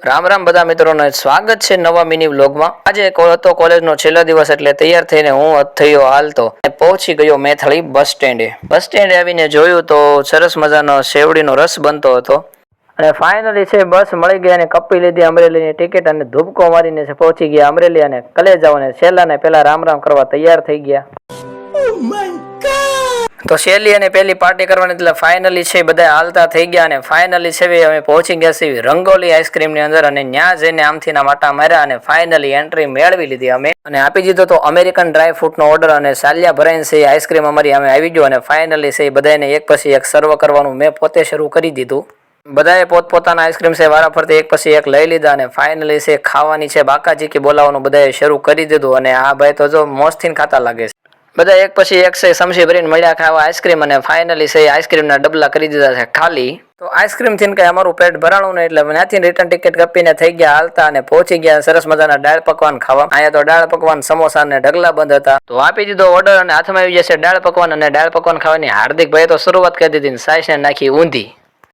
રામ રામ બધા મિત્રોને સ્વાગત છે નવા મિની વ્લોગમાં। આજે હતો કોલેજનો છેલ્લો દિવસ એટલે તૈયાર થઈને હું થયો હાલતો પહોંચી ગયો મેથળી બસ સ્ટેન્ડે। બસ સ્ટેન્ડે આવીને જોયું તો સરસ મજાનો શેવડીનો રસ બનતો હતો અને ફાઇનલી છે બસ મળી ગઈ અને કપી લીધી અમરેલીની ટિકિટ અને ધૂબકો મારીને છે પહોંચી ગયા અમરેલી અને કલેજાઓ અને છેલ્લાને પહેલા રામ રામ કરવા તૈયાર થઈ ગયા। તો શેલી અને પહેલી પાર્ટી કરવાની એટલે ફાઇનલી છે બધા હાલતા થઈ ગયા અને ફાઇનલી છે અમે પહોંચી ગયા છીએ રંગોલી આઈસ્ક્રીમની અંદર અને ત્યાં જઈને આમથી ના માટા માર્યા અને ફાઇનલી એન્ટ્રી મેળવી લીધી અમે અને આપી દીધો તો અમેરિકન ડ્રાય ફ્રૂટનો ઓર્ડર અને સાલિયા ભરાઈને છે આઈસ્ક્રીમ અમારી અમે આવી ગયો અને ફાઇનલી છે બધાને એક પછી એક સર્વ કરવાનું મેં પોતે શરૂ કરી દીધું। બધાએ પોતપોતાના આઈસ્ક્રીમ છે વારા ફરતી એક પછી એક લઈ લીધા અને ફાઇનલી છે ખાવાની છે બાકાજી કે બોલાવવાનું બધાએ શરૂ કરી દીધું અને આ ભાઈ તો જો મોજથી ખાતા લાગે છે। બધા એક પછી એક છે સમસી ભરીને મળ્યા ખાવા આઈસ્ક્રીમ અને ફાઇનલી છે આઈસ્ક્રીમના ડબલા કરી દીધા છે ખાલી। તો આઈસ્ક્રીમ થી કઈ અમારું પેટ ભરાણું નહીં એટલે ત્યાંથી રિટર્ન ટિકિટ કપીને થઈ ગયા હાલતા અને પહોંચી ગયા સરસ મજાના દાળ પકવાન ખાવા। અહીંયા તો દાળ પકવાન સમોસા ને ઢગલા બંધ હતા તો આપી દીધો ઓર્ડર અને હાથમાં આવી જશે દાળ પકવાન અને દાળ પકવાન ખાવાની હાર્દિકભાઈ તો શરૂઆત કરી દીધી સાઈસ ને નાખી ઊંધી।